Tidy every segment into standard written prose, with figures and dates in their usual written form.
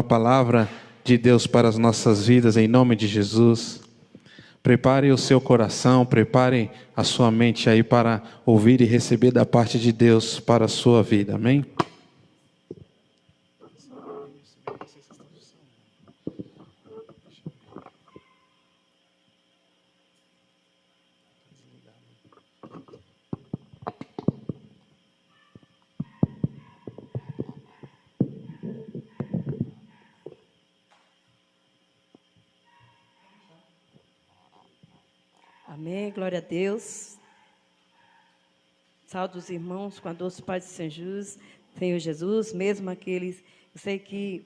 palavra de Deus para as nossas vidas, em nome de Jesus. Prepare o seu coração, prepare a sua mente aí para ouvir e receber da parte de Deus para a sua vida, amém? Amém, glória a Deus. Saúde os irmãos com a doce paz de Senhor Jesus, mesmo aqueles, eu sei que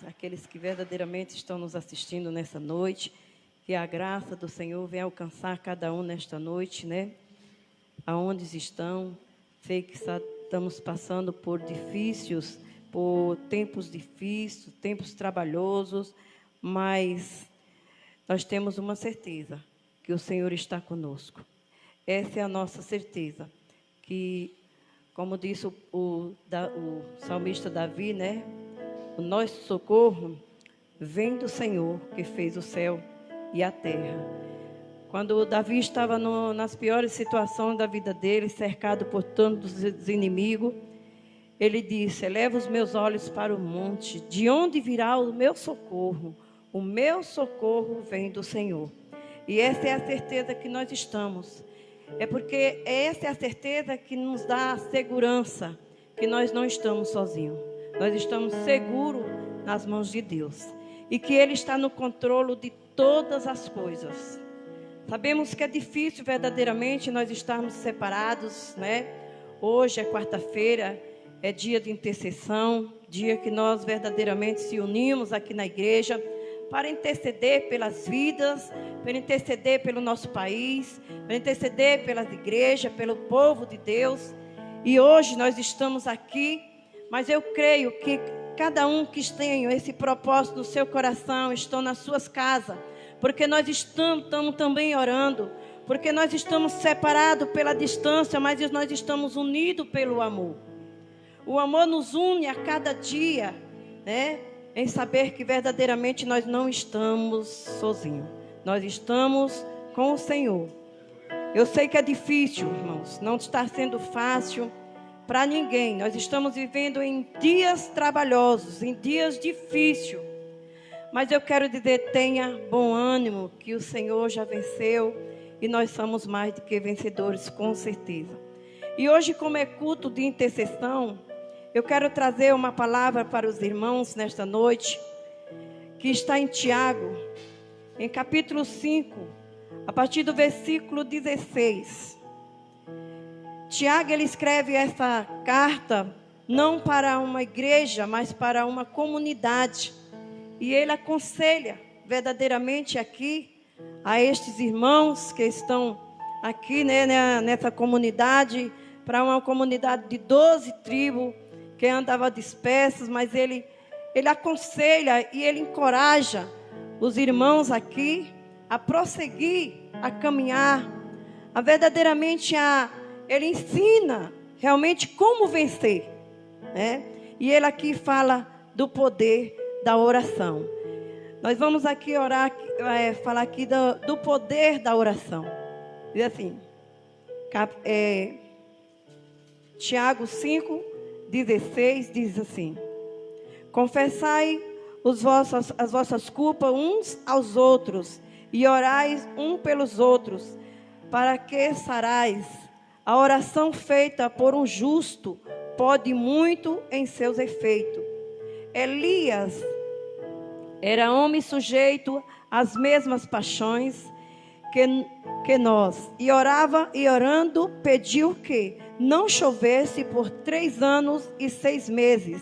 aqueles que verdadeiramente estão nos assistindo nessa noite, que a graça do Senhor venha alcançar cada um nesta noite, né? Aonde estão, sei que estamos passando por tempos difíceis, tempos trabalhosos, mas nós temos uma certeza, que o Senhor está conosco. Essa é a nossa certeza, que, como disse o salmista Davi, né? O nosso socorro vem do Senhor, que fez o céu e a terra. Quando Davi estava nas piores situações da vida dele, cercado por tantos inimigos, ele disse: eleva os meus olhos para o monte, de onde virá o meu socorro? O meu socorro vem do Senhor. E essa é a certeza que nós estamos. É porque essa é a certeza que nos dá a segurança que nós não estamos sozinhos. Nós estamos seguros nas mãos de Deus. E que Ele está no controle de todas as coisas. Sabemos que é difícil verdadeiramente nós estarmos separados, né? Hoje é quarta-feira, é dia de intercessão, dia que nós verdadeiramente se unimos aqui na igreja para interceder pelas vidas, para interceder pelo nosso país, para interceder pelas igrejas, pelo povo de Deus. E hoje nós estamos aqui, mas eu creio que cada um que tem esse propósito no seu coração, estão nas suas casas, porque nós estamos também orando, porque nós estamos separados pela distância, mas nós estamos unidos pelo amor. O amor nos une a cada dia, né? Em saber que verdadeiramente nós não estamos sozinhos. Nós estamos com o Senhor. Eu sei que é difícil, irmãos. Não está sendo fácil para ninguém. Nós estamos vivendo em dias trabalhosos, em dias difíceis. Mas eu quero dizer, tenha bom ânimo, que o Senhor já venceu. E nós somos mais do que vencedores, com certeza. E hoje, como é culto de intercessão, eu quero trazer uma palavra para os irmãos nesta noite, que está em Tiago, em capítulo 5, a partir do versículo 16. Tiago, ele escreve essa carta, não para uma igreja, mas para uma comunidade. E ele aconselha verdadeiramente aqui, a estes irmãos que estão aqui, né, nessa comunidade, para uma comunidade de 12 tribos, que andava dispersos, mas ele aconselha e ele encoraja os irmãos aqui a prosseguir, a caminhar, ele ensina realmente como vencer, né? E ele aqui fala do poder da oração. Nós vamos aqui orar, falar aqui do poder da oração. Diz assim, Tiago 5:16 diz assim: confessai as vossas culpas uns aos outros e orais um pelos outros, para que sarais. A oração feita por um justo pode muito em seus efeitos. Elias era homem sujeito às mesmas paixões que nós, e orava e orando pediu que não chovesse por 3 anos e 6 meses,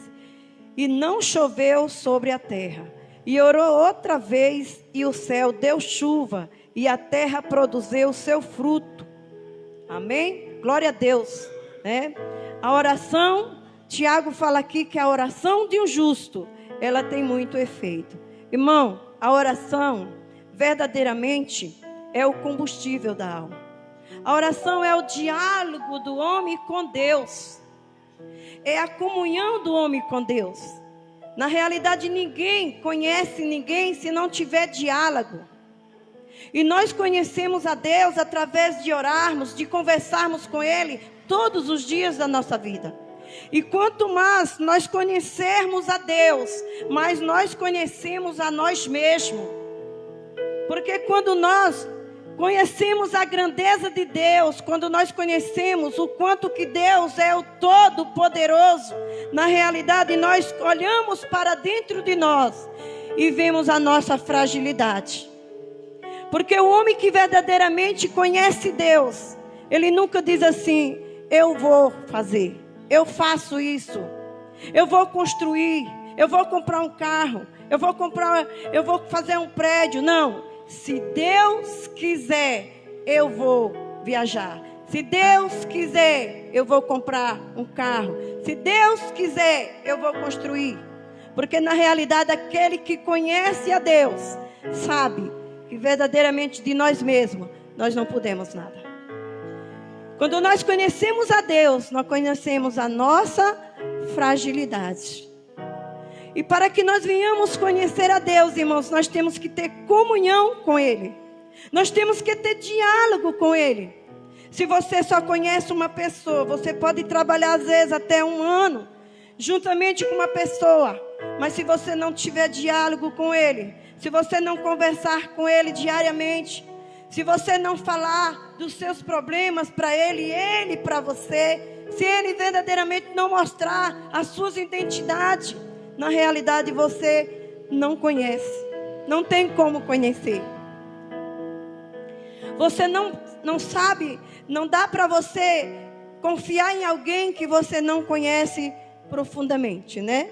e não choveu sobre a terra. E orou outra vez, e o céu deu chuva, e a terra produziu o seu fruto. Amém? Glória a Deus, né? A oração, Tiago fala aqui que a oração de um justo, ela tem muito efeito. Irmão, a oração verdadeiramente é o combustível da alma. A oração é o diálogo do homem com Deus. É a comunhão do homem com Deus. Na realidade, ninguém conhece ninguém se não tiver diálogo. E nós conhecemos a Deus através de orarmos, de conversarmos com Ele todos os dias da nossa vida. E quanto mais nós conhecermos a Deus, mais nós conhecemos a nós mesmos. Porque quando nós conhecemos a grandeza de Deus, quando nós conhecemos o quanto que Deus é o Todo-Poderoso, na realidade nós olhamos para dentro de nós e vemos a nossa fragilidade. Porque o homem que verdadeiramente conhece Deus, ele nunca diz assim: eu vou fazer, eu faço isso, eu vou construir, eu vou comprar um carro, eu vou fazer um prédio. Não, se Deus quiser, eu vou viajar. Se Deus quiser, eu vou comprar um carro. Se Deus quiser, eu vou construir. Porque na realidade aquele que conhece a Deus sabe que verdadeiramente de nós mesmos nós não podemos nada. Quando nós conhecemos a Deus, nós conhecemos a nossa fragilidade. E para que nós venhamos conhecer a Deus, irmãos, nós temos que ter comunhão com Ele. Nós temos que ter diálogo com Ele. Se você só conhece uma pessoa, você pode trabalhar às vezes até 1 ano juntamente com uma pessoa, mas se você não tiver diálogo com Ele, se você não conversar com Ele diariamente, se você não falar dos seus problemas para Ele e Ele para você, se Ele verdadeiramente não mostrar as suas identidades, na realidade você não conhece, não tem como conhecer. Você não sabe, não dá para você confiar em alguém que você não conhece profundamente, né?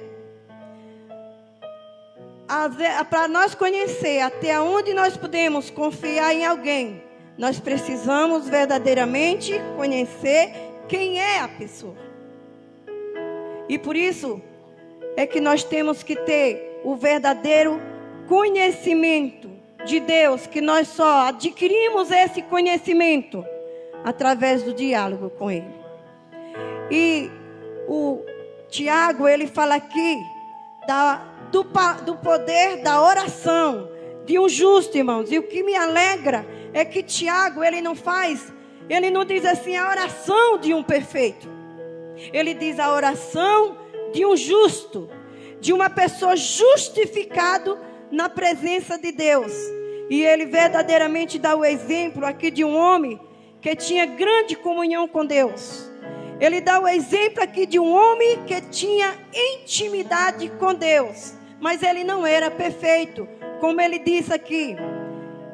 Para nós conhecer até onde nós podemos confiar em alguém, nós precisamos verdadeiramente conhecer quem é a pessoa. E por isso é que nós temos que ter o verdadeiro conhecimento de Deus, que nós só adquirimos esse conhecimento através do diálogo com Ele. E o Tiago, ele fala aqui do poder da oração de um justo, irmãos. E o que me alegra é que Tiago, ele não diz assim a oração de um perfeito. Ele diz a oração de um justo, de uma pessoa justificado na presença de Deus. E ele verdadeiramente dá o exemplo aqui de um homem que tinha grande comunhão com Deus. Ele dá o exemplo aqui de um homem que tinha intimidade com Deus, mas ele não era perfeito, como ele diz aqui,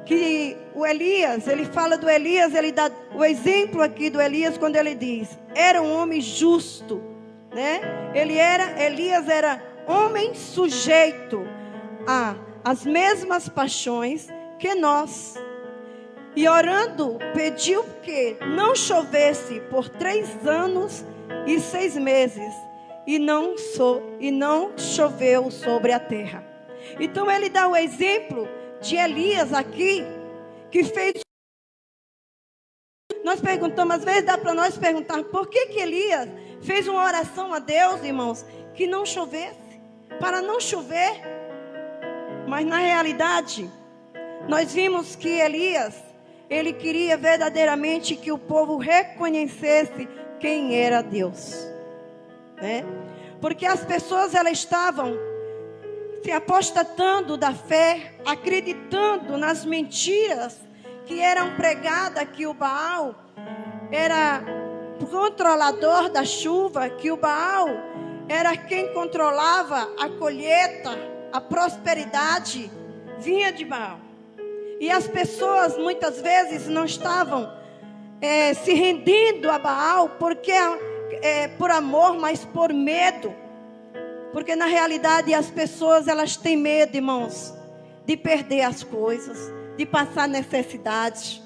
que o Elias, ele fala do Elias, ele dá o exemplo aqui do Elias quando ele diz, era um homem justo, né? Elias era homem sujeito às mesmas paixões que nós. E orando, pediu que não chovesse por 3 anos e 6 meses. E não choveu sobre a terra. Então ele dá o exemplo de Elias aqui, que fez. Nós perguntamos, às vezes dá para nós perguntar, por que Elias fez uma oração a Deus, irmãos, que não chovesse, para não chover. Mas na realidade, nós vimos que Elias, ele queria verdadeiramente que o povo reconhecesse quem era Deus, né? Porque as pessoas, elas estavam se apostatando da fé, acreditando nas mentiras que eram pregadas, que o Baal era controlador da chuva, que o Baal era quem controlava a colheita, a prosperidade vinha de Baal. E as pessoas muitas vezes não estavam se rendendo a Baal por amor, mas por medo. Porque na realidade as pessoas, elas têm medo, irmãos, de perder as coisas, de passar necessidade.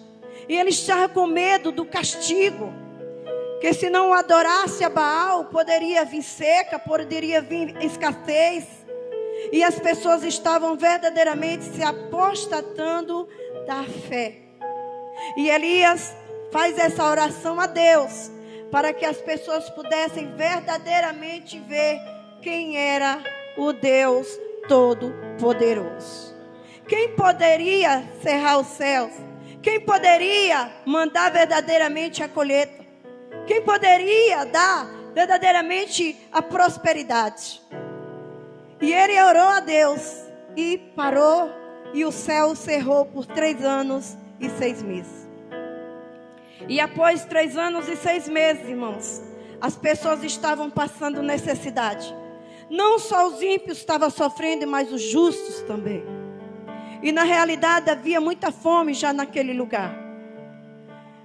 E eles estavam com medo do castigo, que se não adorasse a Baal, poderia vir seca, poderia vir escassez. E as pessoas estavam verdadeiramente se apostatando da fé. E Elias faz essa oração a Deus, para que as pessoas pudessem verdadeiramente ver quem era o Deus Todo-Poderoso. Quem poderia cerrar os céus? Quem poderia mandar verdadeiramente a colheita? Quem poderia dar verdadeiramente a prosperidade? E ele orou a Deus e parou, e o céu cerrou por 3 anos e 6 meses. E após 3 anos e 6 meses, irmãos, as pessoas estavam passando necessidade. Não só os ímpios estavam sofrendo, mas os justos também. E na realidade havia muita fome já naquele lugar.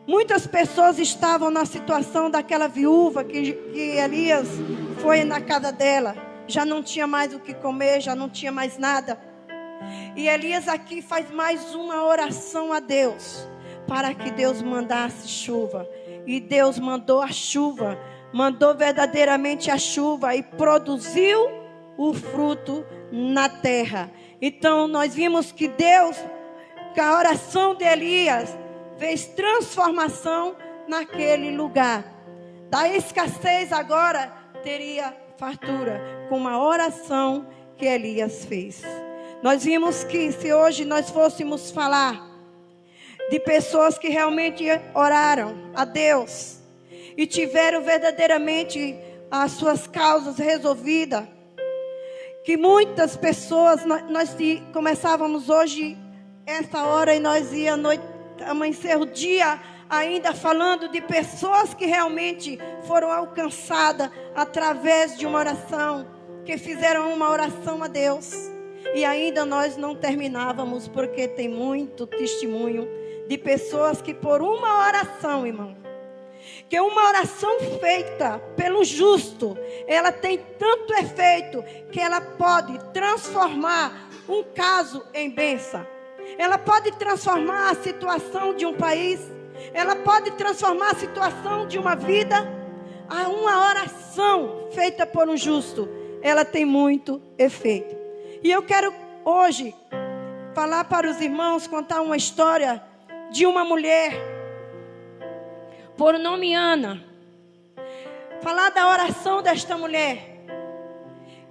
Muitas pessoas estavam na situação daquela viúva que Elias foi na casa dela. Já não tinha mais o que comer, já não tinha mais nada. E Elias aqui faz mais uma oração a Deus, para que Deus mandasse chuva. E Deus mandou a chuva, mandou verdadeiramente a chuva e produziu o fruto na terra. Então nós vimos que Deus, com a oração de Elias, fez transformação naquele lugar. Da escassez agora teria fartura, com uma oração que Elias fez. Nós vimos que se hoje nós fôssemos falar de pessoas que realmente oraram a Deus e tiveram verdadeiramente as suas causas resolvidas, que muitas pessoas, nós começávamos hoje essa hora e nós ia amanhecer o dia ainda falando de pessoas que realmente foram alcançadas através de uma oração, que fizeram uma oração a Deus. E ainda nós não terminávamos, porque tem muito testemunho de pessoas que por uma oração, irmão, que uma oração feita pelo justo, ela tem tanto efeito que ela pode transformar um caso em bênção. Ela pode transformar a situação de um país. Ela pode transformar a situação de uma vida. A uma oração feita por um justo, ela tem muito efeito. E eu quero hoje falar para os irmãos, contar uma história de uma mulher por nome Ana. Falar da oração desta mulher,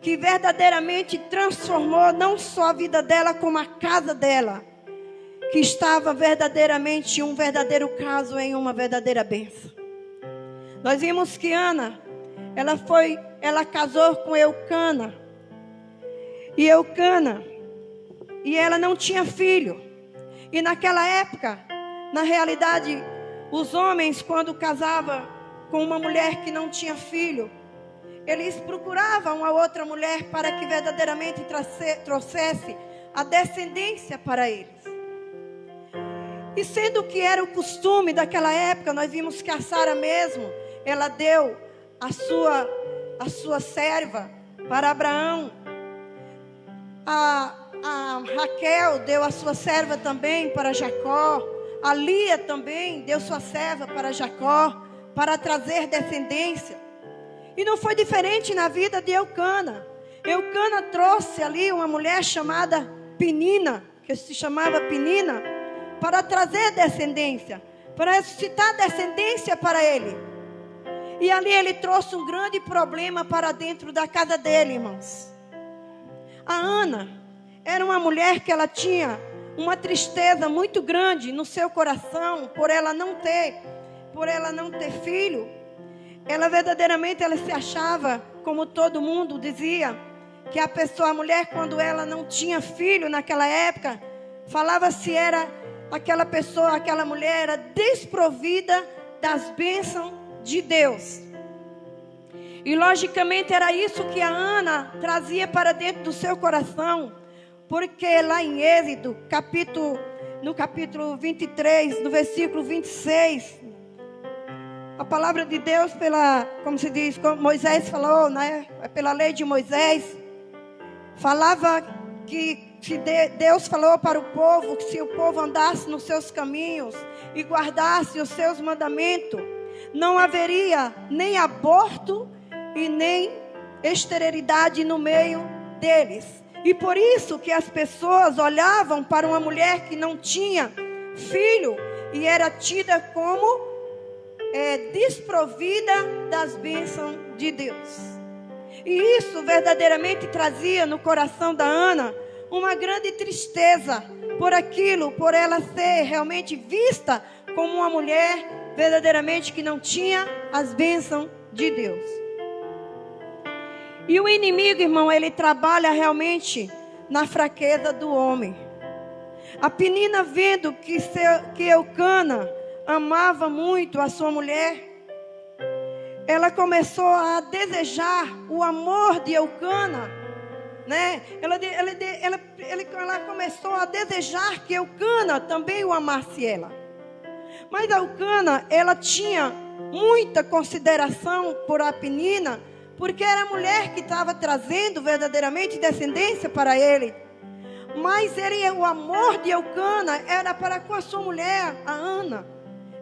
que verdadeiramente transformou não só a vida dela, como a casa dela, que estava verdadeiramente um verdadeiro caso em uma verdadeira bênção. Nós vimos que Ana, ela casou com Eucana. E ela não tinha filho. E naquela época, na realidade, os homens, quando casavam com uma mulher que não tinha filho, eles procuravam uma outra mulher para que verdadeiramente trouxesse a descendência para eles. E sendo que era o costume daquela época, nós vimos que a Sara mesmo, ela deu a sua serva para Abraão. A Raquel deu a sua serva também para Jacó. A Lia também deu sua serva para Jacó, para trazer descendência. E não foi diferente na vida de Eucana. Eucana trouxe ali uma mulher chamada Penina, que se chamava Penina, para trazer descendência, para ressuscitar descendência para ele. E ali ele trouxe um grande problema para dentro da casa dele, irmãos. A Ana era uma mulher que ela tinha uma tristeza muito grande no seu coração, por ela não ter filho. Ela verdadeiramente se achava, como todo mundo dizia, que a mulher, quando ela não tinha filho naquela época, falava-se era aquela mulher era desprovida das bênçãos de Deus. E logicamente era isso que a Ana trazia para dentro do seu coração, porque lá em Êxodo, no capítulo 23, no versículo 26, a palavra de Deus, como se diz, como Moisés falou, né? Pela lei de Moisés, falava que Deus falou para o povo que se o povo andasse nos seus caminhos e guardasse os seus mandamentos, não haveria nem aborto e nem esterilidade no meio deles. E por isso que as pessoas olhavam para uma mulher que não tinha filho e era tida como desprovida das bênçãos de Deus. E isso verdadeiramente trazia no coração da Ana uma grande tristeza por ela ser realmente vista como uma mulher verdadeiramente que não tinha as bênçãos de Deus. E o inimigo, irmão, ele trabalha realmente na fraqueza do homem. A Penina, vendo que Eucana amava muito a sua mulher, ela começou a desejar o amor de Eucana, né? Ela começou a desejar que Eucana também o amasse ela. Mas Eucana, ela tinha muita consideração por a Penina, porque era a mulher que estava trazendo verdadeiramente descendência para ele. Mas o amor de Eucana era para com a sua mulher, a Ana.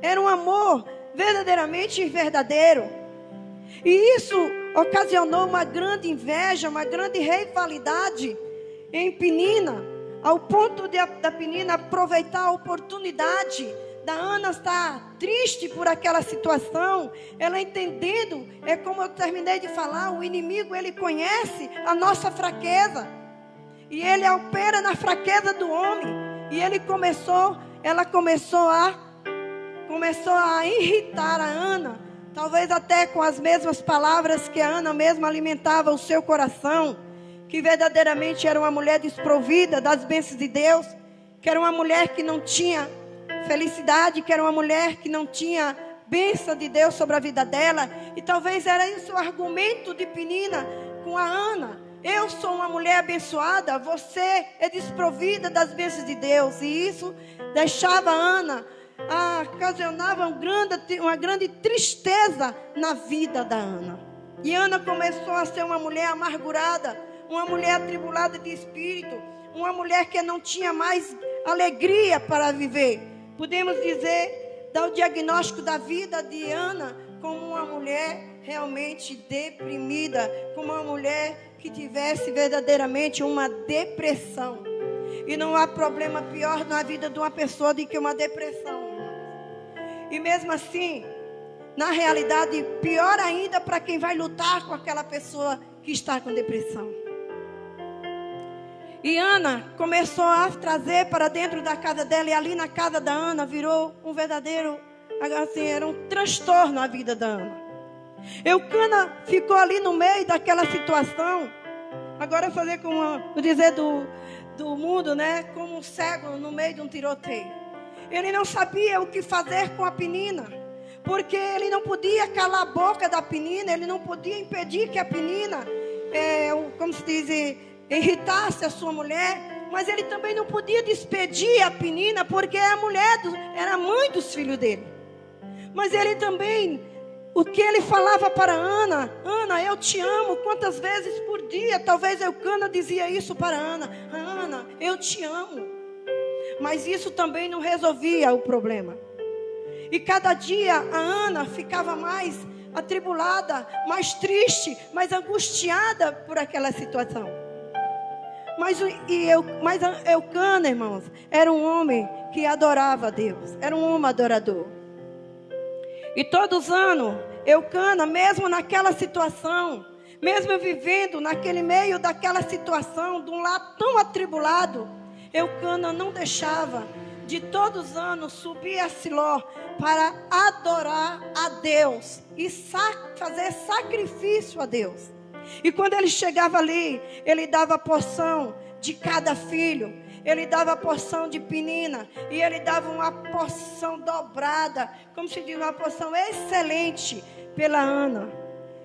Era um amor verdadeiramente verdadeiro. E isso ocasionou uma grande inveja, uma grande rivalidade em Penina, ao ponto da Penina aproveitar a oportunidade da Ana estar triste por aquela situação, ela entendendo, como eu terminei de falar, o inimigo, ele conhece a nossa fraqueza, e ele opera na fraqueza do homem, e ela começou a irritar a Ana, talvez até com as mesmas palavras que a Ana mesma alimentava o seu coração, que verdadeiramente era uma mulher desprovida das bênçãos de Deus, que era uma mulher que não tinha felicidade, que era uma mulher que não tinha bênção de Deus sobre a vida dela. E talvez era isso o argumento de Penina com a Ana: eu sou uma mulher abençoada, você é desprovida das bênçãos de Deus. E isso deixava a Ana, ocasionava uma grande tristeza na vida da Ana. E Ana começou a ser uma mulher amargurada, uma mulher atribulada de espírito, uma mulher que não tinha mais alegria para viver. Podemos dizer, dar o diagnóstico da vida de Ana como uma mulher realmente deprimida, como uma mulher que tivesse verdadeiramente uma depressão. E não há problema pior na vida de uma pessoa do que uma depressão. E mesmo assim, na realidade, pior ainda para quem vai lutar com aquela pessoa que está com depressão. E Ana começou a trazer para dentro da casa dela, e ali na casa da Ana virou um verdadeiro, assim, era um transtorno a vida da Ana. Eucana ficou ali no meio daquela situação. Agora fazer como dizer do mundo, né? Como um cego no meio de um tiroteio. Ele não sabia o que fazer com a Penina, porque ele não podia calar a boca da Penina, ele não podia impedir que a Penina, como se diz, irritasse a sua mulher, mas ele também não podia despedir a Penina, porque a mulher era a mãe dos filhos dele. Mas ele também, o que ele falava para Ana: Ana, eu te amo. Quantas vezes por dia, talvez Eucana dizia isso para Ana: Ana, eu te amo. Mas isso também não resolvia o problema. E cada dia a Ana ficava mais atribulada, mais triste, mais angustiada por aquela situação. Mas Eucana, irmãos, era um homem que adorava a Deus. Era um homem adorador. E todos os anos, Eucana, mesmo naquela situação, mesmo vivendo naquele meio daquela situação, de um lar tão atribulado, Eucana não deixava de todos os anos subir a Siló para adorar a Deus e fazer sacrifício a Deus. E quando ele chegava ali, ele dava a porção de cada filho, ele dava a porção de Penina, e ele dava uma porção dobrada, como se diz, uma porção excelente pela Ana.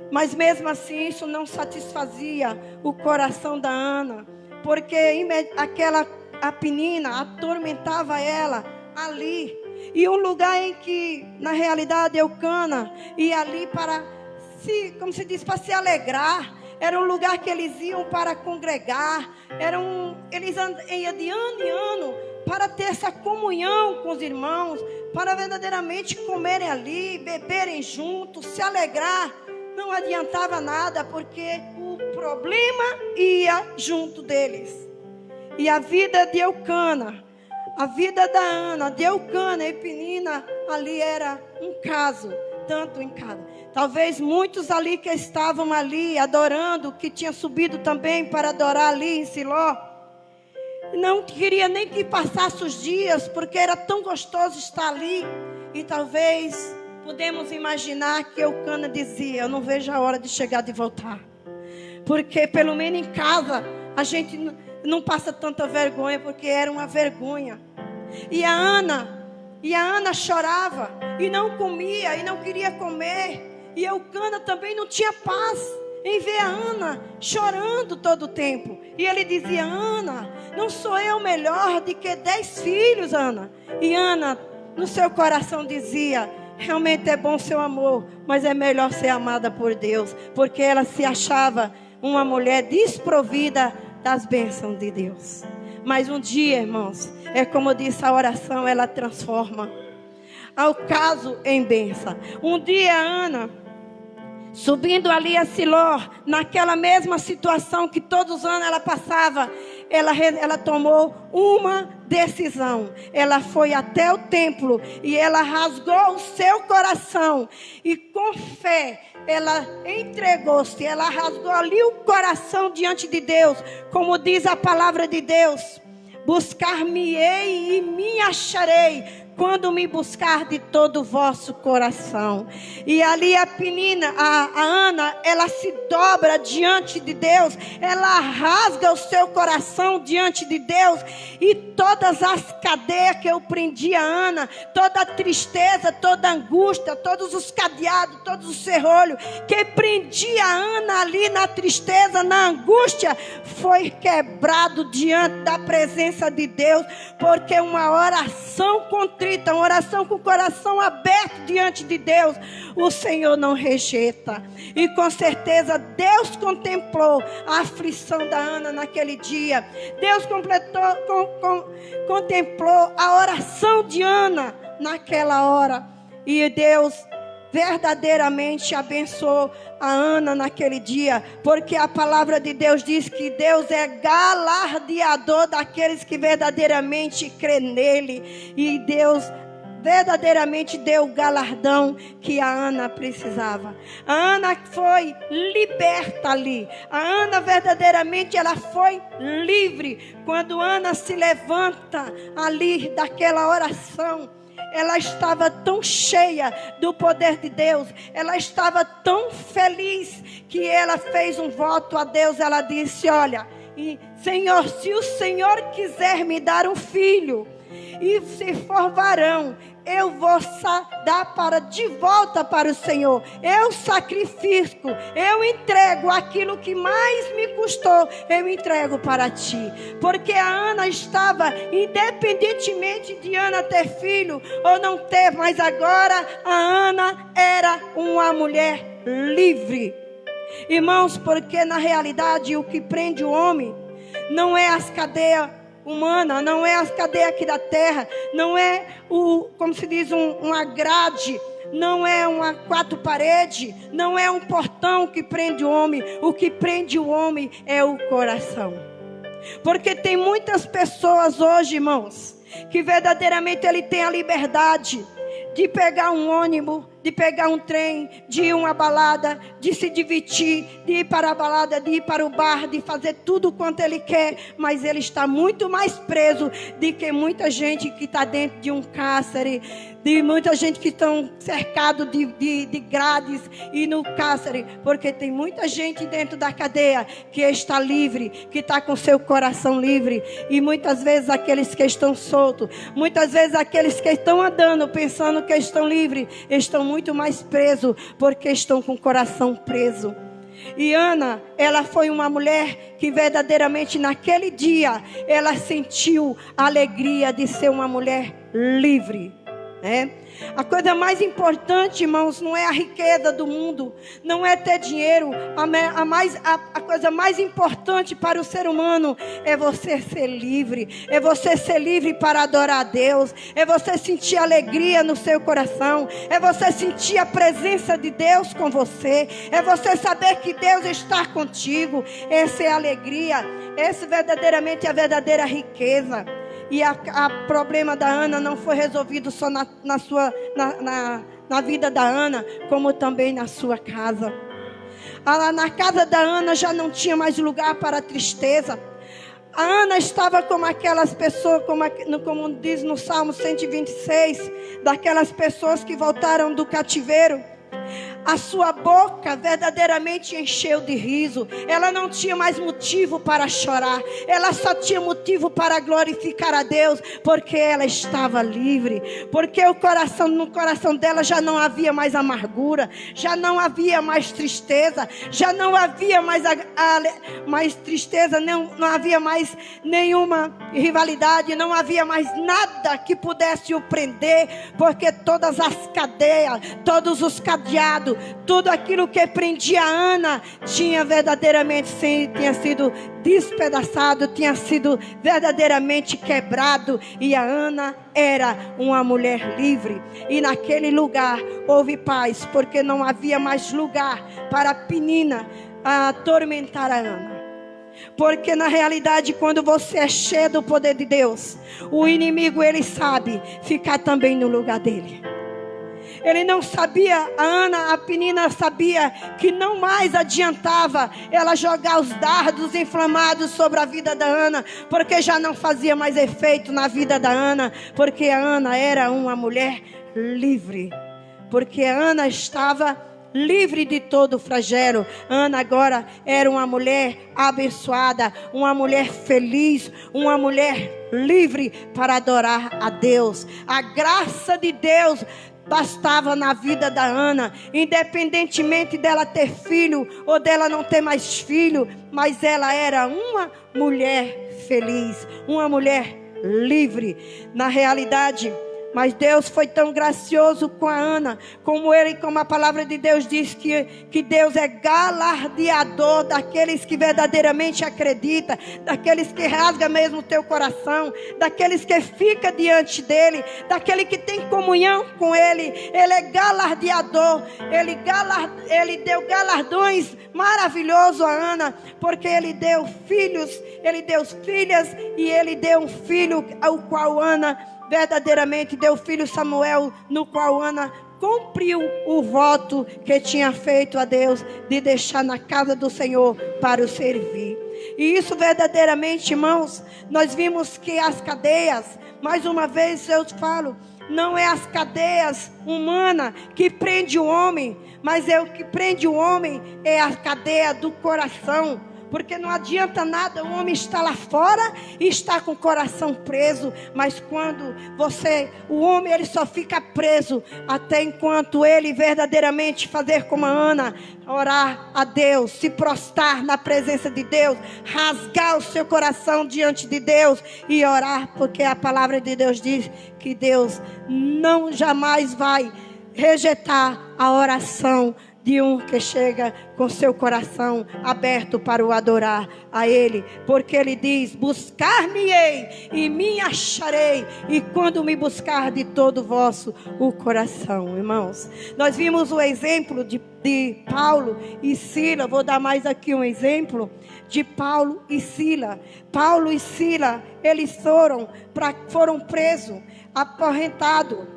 Mas mesmo assim, isso não satisfazia o coração da Ana, porque a Penina atormentava ela ali. E um lugar em que, na realidade, Eucana ia ali para como se diz, para se alegrar. Era um lugar que eles iam para congregar. Eles iam de ano em ano para ter essa comunhão com os irmãos, para verdadeiramente comerem ali, beberem juntos, se alegrar. Não adiantava nada, porque o problema ia junto deles. E a vida de Eucana, a vida da Ana, de Eucana e Penina, ali era um caso tanto em casa. Talvez muitos ali que estavam ali adorando, que tinham subido também para adorar ali em Siló, não queria nem que passasse os dias, porque era tão gostoso estar ali. E talvez podemos imaginar que Eucana dizia: eu não vejo a hora de chegar de voltar, porque pelo menos em casa a gente não passa tanta vergonha, porque era uma vergonha. E a Ana chorava e não comia e não queria comer. E Eucana também não tinha paz em ver a Ana chorando todo o tempo. E ele dizia: Ana, não sou eu melhor do que 10 filhos, Ana? E Ana, no seu coração, dizia: realmente é bom seu amor, mas é melhor ser amada por Deus, porque ela se achava uma mulher desprovida das bênçãos de Deus. Mas um dia, irmãos, é como disse a oração, ela transforma ao caso em bênção. Um dia Ana, subindo ali a Siló, naquela mesma situação que todos os anos ela passava, ela tomou uma decisão. Ela foi até o templo e ela rasgou o seu coração. E com fé, ela entregou-se. Ela rasgou ali o coração diante de Deus. Como diz a palavra de Deus: buscar-me-ei e me acharei, quando me buscar de todo o vosso coração. E ali a Penina, a Ana, ela se dobra diante de Deus. Ela rasga o seu coração diante de Deus. E todas as cadeias que eu prendi a Ana, toda a tristeza, toda a angústia, todos os cadeados, todos os serrolhos que prendia a Ana ali na tristeza, na angústia, foi quebrado diante da presença de Deus. Porque uma oração contrita, uma oração com o coração aberto diante de Deus, o Senhor não rejeita. E com certeza Deus contemplou a aflição da Ana naquele dia. Deus contemplou a oração de Ana naquela hora. E Deus verdadeiramente abençoou a Ana naquele dia, porque a palavra de Deus diz que Deus é galardeador daqueles que verdadeiramente crê nele. E Deus verdadeiramente deu o galardão que a Ana precisava. A Ana foi liberta ali. A Ana verdadeiramente ela foi livre. Quando Ana se levanta ali daquela oração, ela estava tão cheia do poder de Deus, ela estava tão feliz, que ela fez um voto a Deus. Ela disse: olha, Senhor, se o Senhor quiser me dar um filho, e se for varão, eu vou dar de volta para o Senhor. Eu sacrifico, eu entrego aquilo que mais me custou, eu entrego para ti. Porque a Ana estava, independentemente de Ana ter filho ou não ter, mas agora a Ana era uma mulher livre. Irmãos, porque na realidade o que prende o homem não é as cadeias humana, não é as cadeias aqui da terra, não é como se diz, uma grade, não é uma 4 paredes, não é um portão que prende o homem. O que prende o homem é o coração. Porque tem muitas pessoas hoje, irmãos, que verdadeiramente ele tem a liberdade de pegar um ônibus, de pegar um trem, de ir a uma balada, de se divertir, de ir para a balada, de ir para o bar, de fazer tudo quanto ele quer. Mas ele está muito mais preso do que muita gente que está dentro de um cárcere, de muita gente que estão cercados de grades e no cárcere. Porque tem muita gente dentro da cadeia que está livre, que está com seu coração livre. E muitas vezes aqueles que estão soltos, muitas vezes aqueles que estão andando pensando que estão livres, estão muito mais presos, porque estão com o coração preso. E Ana, ela foi uma mulher que verdadeiramente naquele dia ela sentiu a alegria de ser uma mulher livre, né? A coisa mais importante, irmãos, não é a riqueza do mundo, não é ter dinheiro. A coisa mais importante para o ser humano é você ser livre. É você ser livre para adorar a Deus. É você sentir alegria no seu coração. É você sentir a presença de Deus com você. É você saber que Deus está contigo. Essa é a alegria. Essa verdadeiramente é a verdadeira riqueza. E a problema da Ana não foi resolvido só na vida da Ana, como também na sua casa. Na casa da Ana já não tinha mais lugar para a tristeza. A Ana estava como aquelas pessoas, como diz no Salmo 126, daquelas pessoas que voltaram do cativeiro. A sua boca verdadeiramente encheu de riso. Ela não tinha mais motivo para chorar. Ela só tinha motivo para glorificar a Deus, porque ela estava livre. Porque no coração dela já não havia mais amargura, já não havia mais tristeza, já não havia mais tristeza, não havia mais nenhuma rivalidade, não havia mais nada que pudesse o prender, porque todas as cadeias, todos os cadeados, tudo aquilo que prendia a Ana tinha sido despedaçado, tinha sido verdadeiramente quebrado, e a Ana era uma mulher livre. E naquele lugar houve paz, porque não havia mais lugar para a Penina atormentar a Ana. Porque na realidade, quando você é cheio do poder de Deus, o inimigo, ele sabe ficar também no lugar dele. Ele não sabia, a Penina sabia que não mais adiantava ela jogar os dardos inflamados sobre a vida da Ana, porque já não fazia mais efeito na vida da Ana, porque a Ana era uma mulher livre, porque a Ana estava livre de todo o flagelo. Ana agora era uma mulher abençoada, uma mulher feliz, uma mulher livre para adorar a Deus. A graça de Deus bastava na vida da Ana, independentemente dela ter filho ou dela não ter mais filho, mas ela era uma mulher feliz, uma mulher livre. Na realidade, mas Deus foi tão gracioso com a Ana, como a palavra de Deus diz que Deus é galardeador daqueles que verdadeiramente acreditam, daqueles que rasga mesmo o teu coração, daqueles que fica diante dele, daquele que tem comunhão com ele. Ele é galardeador, ele deu galardões maravilhosos a Ana, porque ele deu filhos, ele deu filhas, e ele deu um filho ao qual Ana verdadeiramente deu filho Samuel, no qual Ana cumpriu o voto que tinha feito a Deus, de deixar na casa do Senhor para o servir. E isso verdadeiramente, irmãos, nós vimos que as cadeias, mais uma vez eu falo, não é as cadeias humanas que prende o homem, mas o que prende o homem é a cadeia do coração. Porque não adianta nada o homem estar lá fora e estar com o coração preso. Mas quando o homem, ele só fica preso até enquanto ele verdadeiramente fazer como a Ana, orar a Deus, se prostrar na presença de Deus, rasgar o seu coração diante de Deus e orar. Porque a palavra de Deus diz que Deus não jamais vai rejeitar a oração de um que chega com seu coração aberto para o adorar a Ele. Porque Ele diz: buscar-me-ei e me acharei, e quando me buscar de todo o vosso o coração. Irmãos, nós vimos o exemplo de Paulo e Sila. Vou dar mais aqui um exemplo de Paulo e Sila. Paulo e Sila, eles foram presos, acorrentados,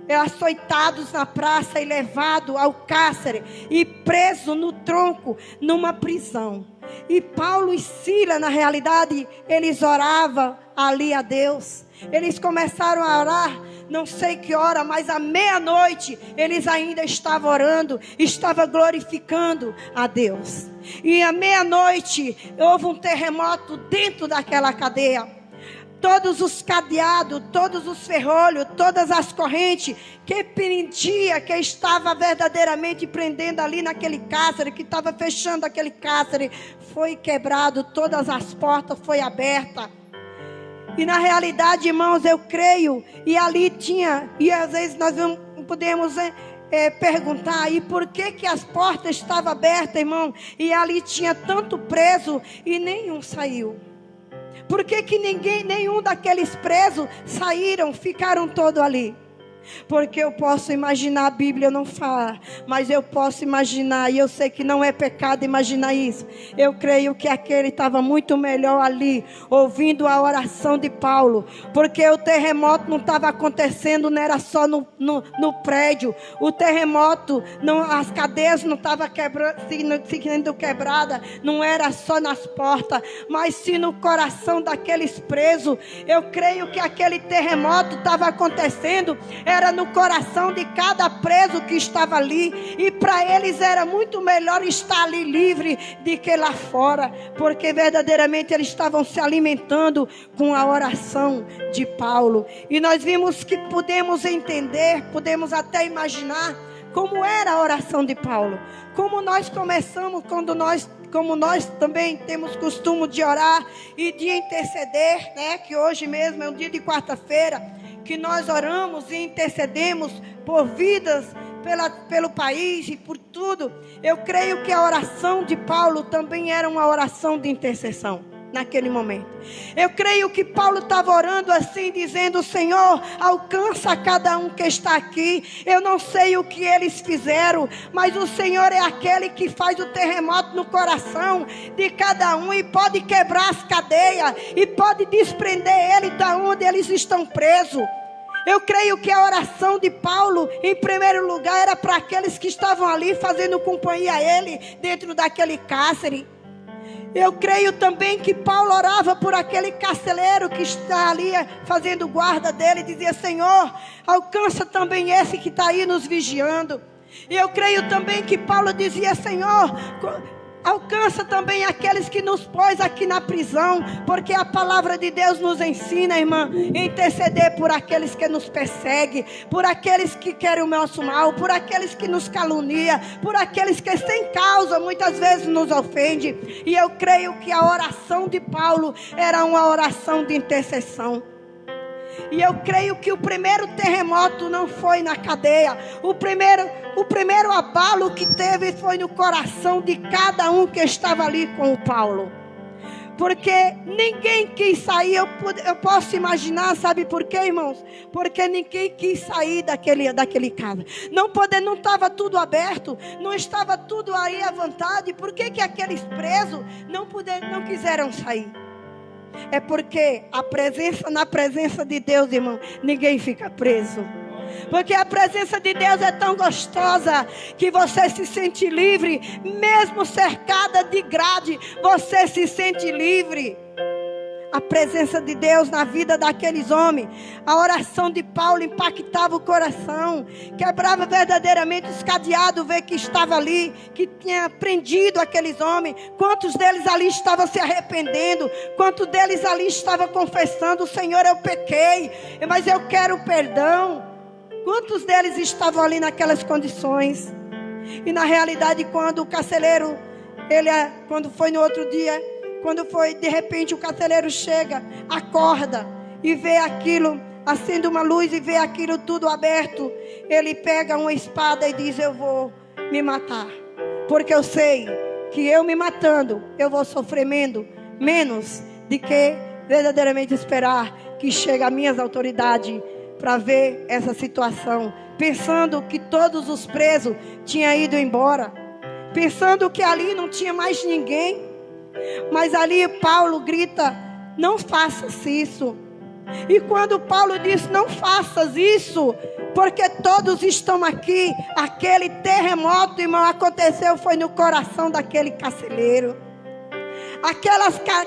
açoitados na praça e levados ao cárcere e presos no tronco numa prisão. E Paulo e Sila, na realidade, eles oravam ali a Deus. Eles começaram a orar, não sei que hora, mas à meia-noite eles ainda estavam orando, estavam glorificando a Deus. E à meia-noite houve um terremoto dentro daquela cadeia. Todos os cadeados, todos os ferrolhos, todas as correntes que prendia, que estava verdadeiramente prendendo ali naquele cárcere, que estava fechando aquele cárcere, foi quebrado, todas as portas foi abertas. E na realidade, irmãos, eu creio, e ali tinha, e às vezes nós não podemos perguntar, e por que as portas estavam abertas, irmão? E ali tinha tanto preso e nenhum saiu. Por que nenhum daqueles presos saíram, ficaram todos ali? Porque eu posso imaginar, a Bíblia não fala, mas eu posso imaginar, e eu sei que não é pecado imaginar isso. Eu creio que aquele estava muito melhor ali, ouvindo a oração de Paulo, porque o terremoto não estava acontecendo, não era só no prédio. O terremoto, não, as cadeias não estavam sendo quebradas, não era só nas portas, mas sim no coração daqueles presos. Eu creio que aquele terremoto estava acontecendo, era no coração de cada preso que estava ali, e para eles era muito melhor estar ali livre do que lá fora, porque verdadeiramente eles estavam se alimentando com a oração de Paulo. E nós vimos que podemos entender, podemos até imaginar como era a oração de Paulo, como nós começamos, como nós também temos costume de orar e de interceder, né? Que hoje mesmo é um dia de quarta-feira, que nós oramos e intercedemos por vidas, pelo país e por tudo. Eu creio que a oração de Paulo também era uma oração de intercessão naquele momento. Eu creio que Paulo estava orando assim, dizendo: Senhor, alcança cada um que está aqui. Eu não sei o que eles fizeram, mas o Senhor é aquele que faz o terremoto no coração de cada um, e pode quebrar as cadeias, e pode desprender ele da onde eles estão presos. Eu creio que a oração de Paulo, em primeiro lugar, era para aqueles que estavam ali fazendo companhia a ele dentro daquele cárcere. Eu creio também que Paulo orava por aquele carcereiro que está ali fazendo guarda dele, e dizia: Senhor, alcança também esse que está aí nos vigiando. E eu creio também que Paulo dizia: Senhor, alcança também aqueles que nos pôs aqui na prisão, porque a palavra de Deus nos ensina, irmã, a interceder por aqueles que nos perseguem, por aqueles que querem o nosso mal, por aqueles que nos caluniam, por aqueles que sem causa muitas vezes nos ofendem. E eu creio que a oração de Paulo era uma oração de intercessão. E eu creio que o primeiro terremoto não foi na cadeia. O primeiro abalo que teve foi no coração de cada um que estava ali com o Paulo. Porque ninguém quis sair. Eu posso imaginar, sabe por quê, irmãos? Porque ninguém quis sair daquele casa. Não estava tudo aberto, não estava tudo aí à vontade. Por que aqueles presos não quiseram sair? É porque na presença de Deus, irmão, ninguém fica preso. Porque a presença de Deus é tão gostosa que você se sente livre, mesmo cercada de grade, você se sente livre. A presença de Deus na vida daqueles homens, a oração de Paulo impactava o coração, quebrava verdadeiramente os cadeados, ver que estava ali, que tinha prendido aqueles homens. Quantos deles ali estavam se arrependendo, quantos deles ali estavam confessando: Senhor, eu pequei, mas eu quero perdão. Quantos deles estavam ali naquelas condições? E na realidade, quando o carcereiro, quando foi no outro dia, de repente o carcereiro chega, acorda e vê aquilo, acende uma luz e vê aquilo tudo aberto. Ele pega uma espada e diz: eu vou me matar, porque eu sei que eu me matando, eu vou sofrer menos de que verdadeiramente esperar que chegue as minhas autoridades para ver essa situação, pensando que todos os presos tinham ido embora, pensando que ali não tinha mais ninguém. Mas ali Paulo grita: não faças isso. E quando Paulo diz: não faças isso, porque todos estão aqui, aquele terremoto, irmão, aconteceu, foi no coração daquele carcereiro.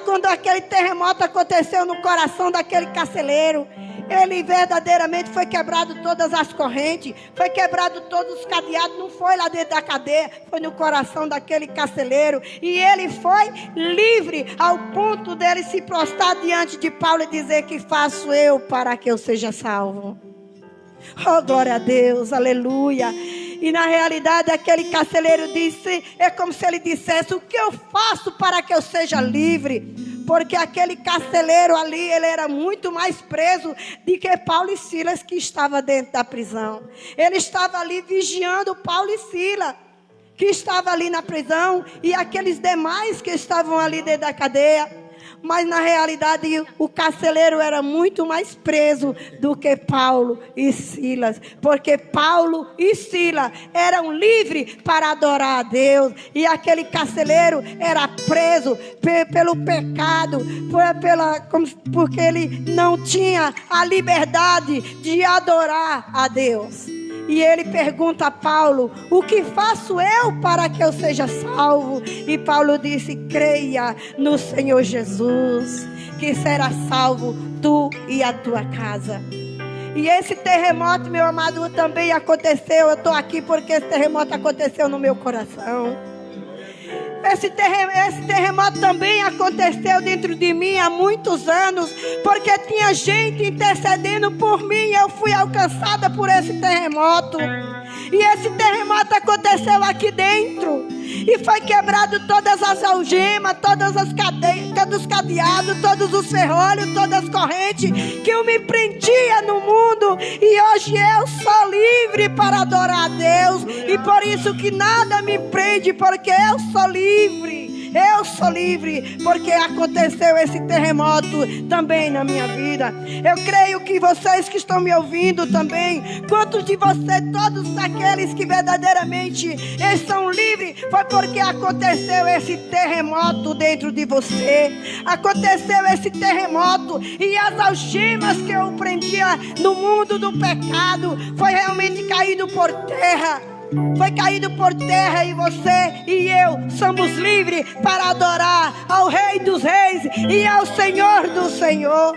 Quando aquele terremoto aconteceu no coração daquele carcereiro, ele verdadeiramente foi quebrado todas as correntes, foi quebrado todos os cadeados. Não foi lá dentro da cadeia, foi no coração daquele carcereiro. E ele foi livre ao ponto dele se prostrar diante de Paulo e dizer: que faço eu para que eu seja salvo? Oh, glória a Deus, aleluia. E na realidade aquele carcereiro disse, é como se ele dissesse: o que eu faço para que eu seja livre? Porque aquele carcereiro ali, ele era muito mais preso do que Paulo e Silas, que estava dentro da prisão. Ele estava ali vigiando Paulo e Silas, que estava ali na prisão, e aqueles demais que estavam ali dentro da cadeia. Mas na realidade o carcereiro era muito mais preso do que Paulo e Silas. Porque Paulo e Silas eram livres para adorar a Deus. E aquele carcereiro era preso pelo pecado. Porque ele não tinha a liberdade de adorar a Deus. E ele pergunta a Paulo: o que faço eu para que eu seja salvo? E Paulo disse: creia no Senhor Jesus, que será salvo tu e a tua casa. E esse terremoto, meu amado, também aconteceu. Eu estou aqui porque esse terremoto aconteceu no meu coração. Esse terremoto também aconteceu dentro de mim há muitos anos, porque tinha gente intercedendo por mim. Eu fui alcançada por esse terremoto. E esse terremoto aconteceu aqui dentro. E foi quebrado todas as algemas, todas as cadeias, todos os cadeados, todos os ferrolhos, todas as correntes que eu me prendia no mundo. E hoje eu sou livre para adorar a Deus. E por isso que nada me prende, porque eu sou livre. Eu sou livre porque aconteceu esse terremoto também na minha vida. Eu creio que vocês que estão me ouvindo também, quantos de vocês, todos aqueles que verdadeiramente estão livres, foi porque aconteceu esse terremoto dentro de você. Aconteceu esse terremoto e as algemas que eu prendia no mundo do pecado foi realmente caído por terra. Foi caído por terra, e você e eu somos livres para adorar ao Rei dos Reis e ao Senhor do Senhor.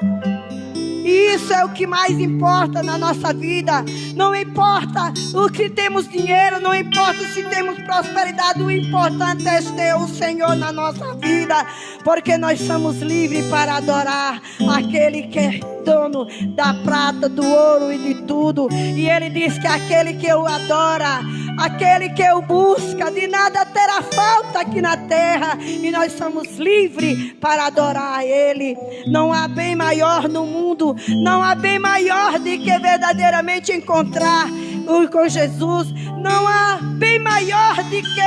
E isso é o que mais importa na nossa vida. Não importa o que temos dinheiro, não importa se temos prosperidade, o importante é ter o Senhor na nossa vida, porque nós somos livres para adorar aquele que é dono da prata, do ouro e de tudo. E ele diz que aquele que o adora, aquele que o busca, de nada terá falta aqui na terra. E nós somos livres para adorar a Ele. Não há bem maior no mundo, não há bem maior do que verdadeiramente encontrar com Jesus. Não há bem maior do que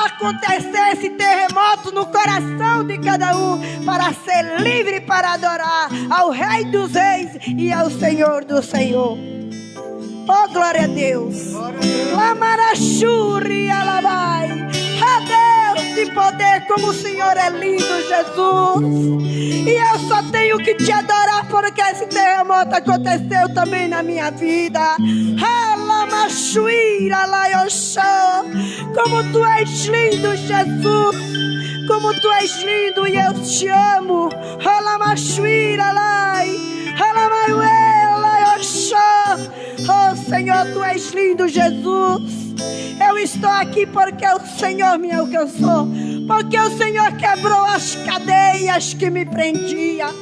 acontecer esse terremoto no coração de cada um, para ser livre para adorar ao Rei dos Reis e ao Senhor do Senhor. Oh, glória a Deus. Lamarachuri alabai. A Deus de poder, como o Senhor é lindo, Jesus. E eu só tenho que te adorar, porque esse terremoto aconteceu também na minha vida. Como tu és lindo, Jesus. Como tu és lindo, e eu te amo. Oh, Senhor, tu és lindo, Jesus. Eu estou aqui porque o Senhor me alcançou, porque o Senhor quebrou as cadeias que me prendiam.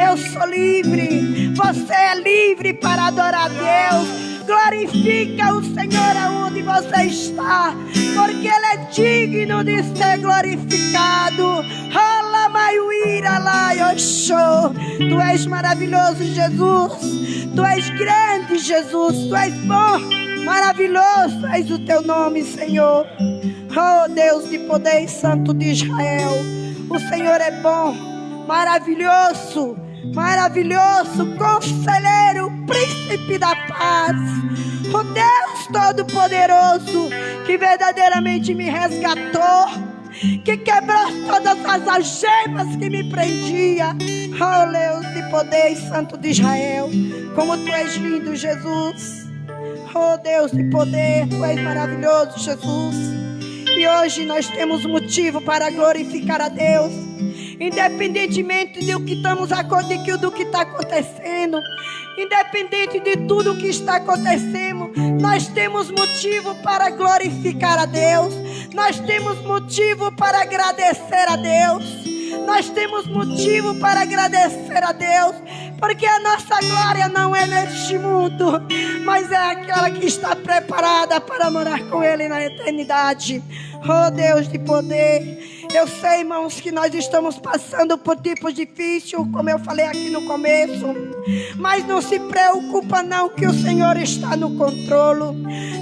Eu sou livre. Você é livre para adorar a Deus. Glorifica o Senhor aonde você está, porque Ele é digno de ser glorificado. Tu és maravilhoso, Jesus. Tu és grande, Jesus. Tu és bom, maravilhoso és o teu nome, Senhor. Oh, Deus de poder e Santo de Israel, o Senhor é bom, maravilhoso, maravilhoso, conselheiro, príncipe da paz. O Deus Todo-Poderoso, que verdadeiramente me resgatou, que quebrou todas as algemas que me prendia. Oh, Deus de poder e Santo de Israel, como tu és lindo, Jesus. Oh, Deus de poder, tu és maravilhoso, Jesus. E hoje nós temos motivo para glorificar a Deus, independentemente do que está acontecendo, independente de tudo que está acontecendo, nós temos motivo para glorificar a Deus. Nós temos motivo para agradecer a Deus. Nós temos motivo para agradecer a Deus, porque a nossa glória não é neste mundo, mas é aquela que está preparada para morar com Ele na eternidade. Oh, Deus de poder, Eu sei, irmãos, que nós estamos passando por tipos difíceis, como eu falei aqui no começo. Mas não se preocupa não, que o Senhor está no controle.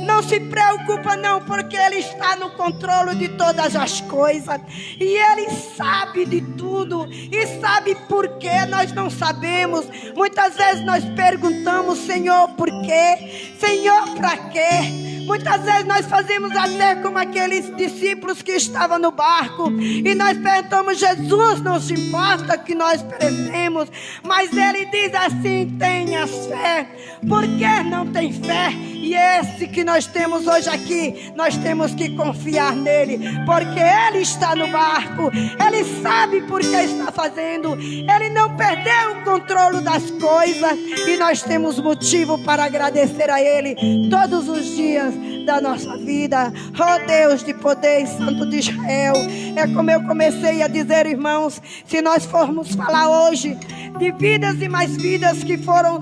Não se preocupa não, porque Ele está no controle de todas as coisas. E Ele sabe de tudo. E sabe por que nós não sabemos. Muitas vezes nós perguntamos: Senhor, por quê? Senhor, para quê? Muitas vezes nós fazemos até como aqueles discípulos que estavam no barco. E nós perguntamos: Jesus, não se importa que nós perecemos. Mas Ele diz assim: tenha fé. Por que não tem fé? E esse que nós temos hoje aqui, nós temos que confiar nele, porque Ele está no barco. Ele sabe por que está fazendo. Ele não perdeu o controle das coisas. E nós temos motivo para agradecer a Ele todos os dias da nossa vida. Oh Deus de poder e Santo de Israel, é como eu comecei a dizer, irmãos, se nós formos falar hoje de vidas e mais vidas que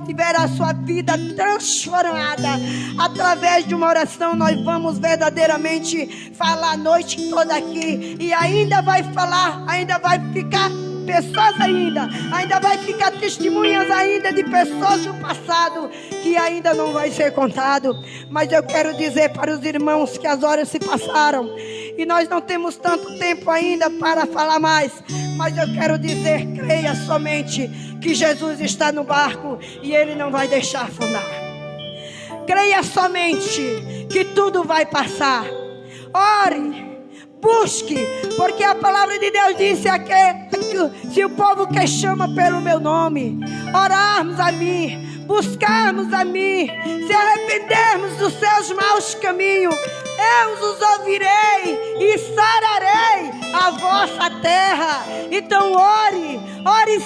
tiveram a sua vida transformada através de uma oração, nós vamos verdadeiramente falar a noite toda aqui. E ainda vai falar, ainda vai ficar pessoas ainda vai ficar testemunhas ainda de pessoas do passado que ainda não vai ser contado. Mas eu quero dizer para os irmãos que as horas se passaram e nós não temos tanto tempo ainda para falar mais. Mas eu quero dizer: creia somente que Jesus está no barco e Ele não vai deixar afundar. Creia somente que tudo vai passar. Ore, busque, porque a palavra de Deus disse aqui: se o povo que chama pelo meu nome orarmos a mim, buscarmos a mim, se arrependermos dos seus maus caminhos, eu os ouvirei e sararei a vossa terra. Então ore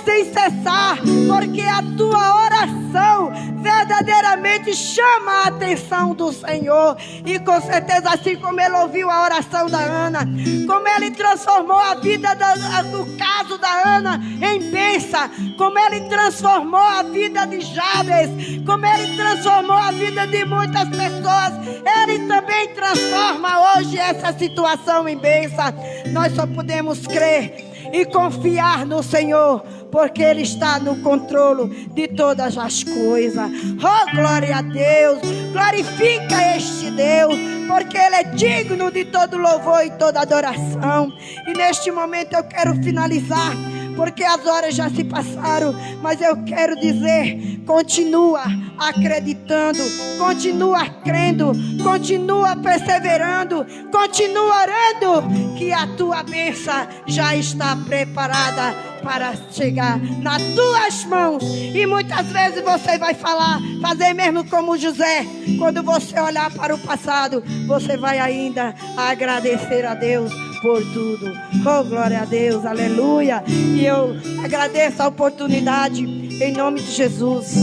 sem cessar, porque a tua oração verdadeiramente chama a atenção do Senhor. E com certeza, assim como Ele ouviu a oração da Ana, como Ele transformou a vida do caso da Ana em bênção, como Ele transformou a vida de Jabes, como Ele transformou a vida de muitas pessoas, Ele também transforma hoje essa situação em bênção. Nós só podemos crer e confiar no Senhor, porque Ele está no controle de todas as coisas. Oh, glória a Deus! Glorifica este Deus, porque Ele é digno de todo louvor e toda adoração. E neste momento eu quero finalizar, porque as horas já se passaram, mas eu quero dizer: continua acreditando, continua crendo, continua perseverando, continua orando, que a tua bênção já está preparada para chegar nas tuas mãos. E muitas vezes você vai fazer mesmo como José. Quando você olhar para o passado, você vai ainda agradecer a Deus por tudo. Oh, glória a Deus, aleluia. E eu agradeço a oportunidade em nome de Jesus.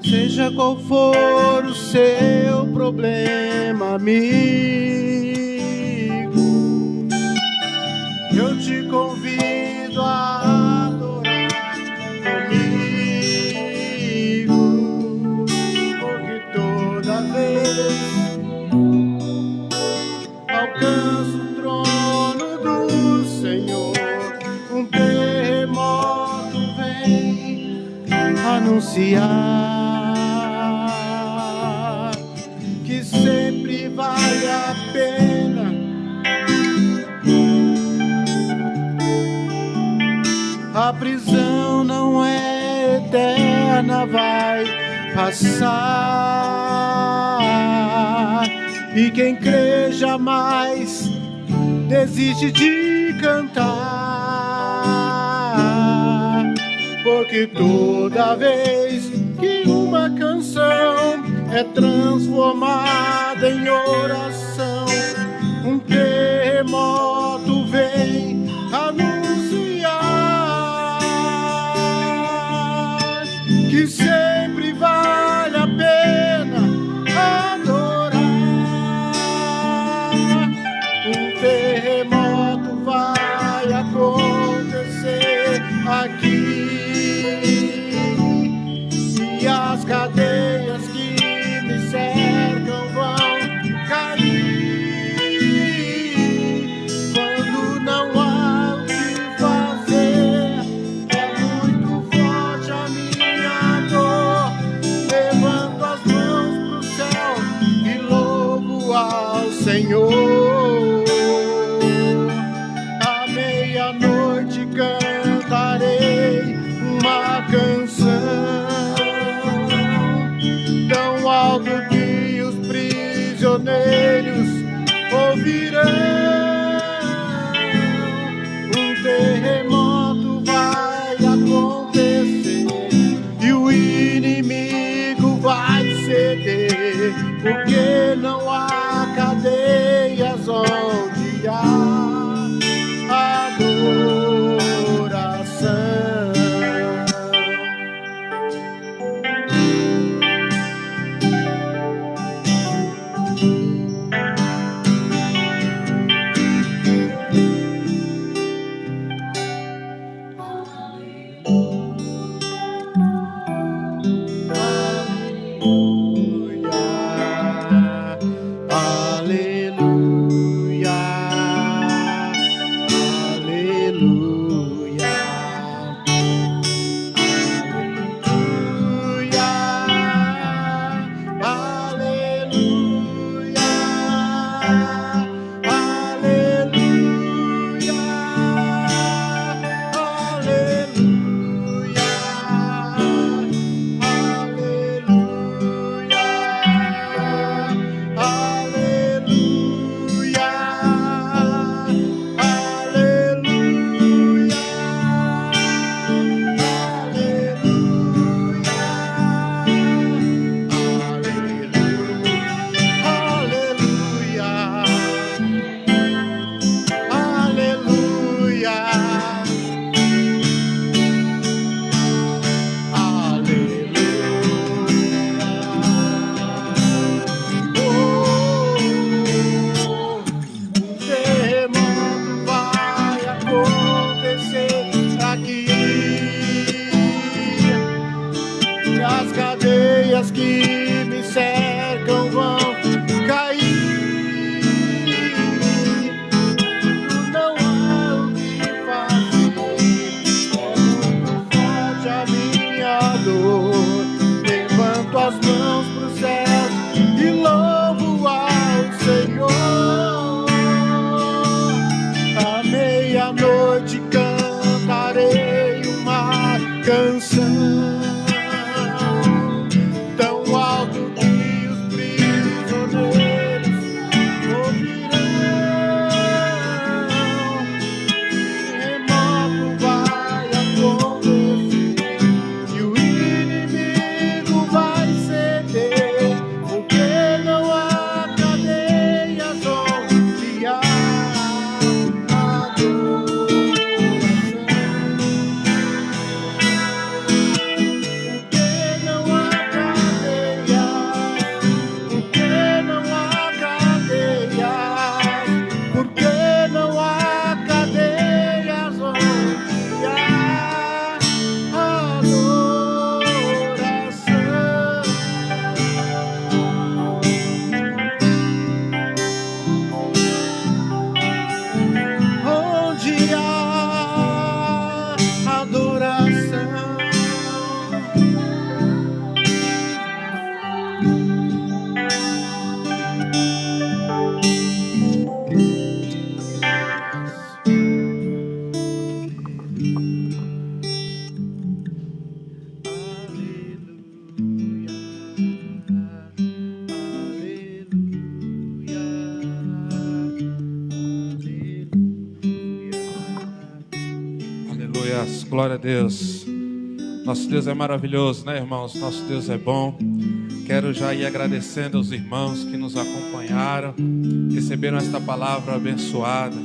Seja qual for o seu problema, amigo, eu te convido a adorar comigo, porque toda vez alcanço o trono do Senhor, um terremoto vem anunciar que sempre vale a pena a prisão não é eterna, vai passar. E quem crê jamais desiste de cantar, porque toda vez que uma canção é transformada em oração, um terremoto vem anunciar que sempre vale a pena adorar. Um terremoto vai acontecer aqui, alto que os prisioneiros ouvirão. Um terremoto vai acontecer e o inimigo vai ceder, porque não há cadeias onde há adoração. Que me cercam vão cair. Não há o que fazer, é muito forte a minha dor. Levanto as mãos pro céu e louvo ao Senhor. À meia-noite cantarei uma canção. Glória a Deus. Nosso Deus é maravilhoso, né, irmãos? Nosso Deus é bom. Quero já ir agradecendo aos irmãos que nos acompanharam, receberam esta palavra abençoada.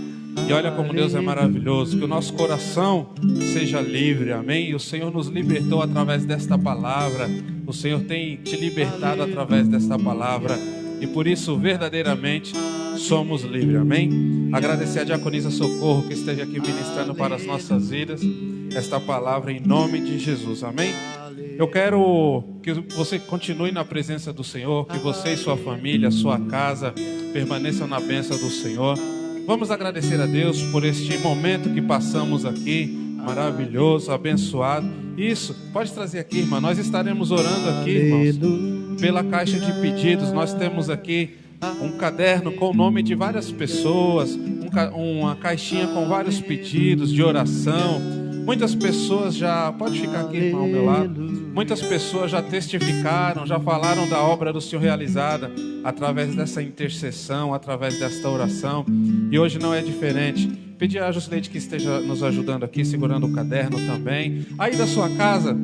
E olha como Deus é maravilhoso, que o nosso coração seja livre, amém? E o Senhor nos libertou através desta palavra. O Senhor tem te libertado através desta palavra. E por isso, verdadeiramente, somos livres, amém? Agradecer a diaconisa Socorro que esteja aqui ministrando para as nossas vidas esta palavra em nome de Jesus, amém? Eu quero que você continue na presença do Senhor, que você e sua família, sua casa permaneçam na bênção do Senhor. Vamos agradecer a Deus por este momento que passamos aqui, maravilhoso, abençoado. Isso, pode trazer aqui, irmã, nós estaremos orando aqui, irmãos, pela caixa de pedidos. Nós temos aqui um caderno com o nome de várias pessoas, uma caixinha com vários pedidos de oração. Muitas pessoas já, pode ficar aqui, irmão, ao meu lado. Muitas pessoas já testificaram, já falaram da obra do Senhor realizada através dessa intercessão, através desta oração. E hoje não é diferente. Pedir a Jusileide que esteja nos ajudando aqui, segurando o caderno também. Aí da sua casa,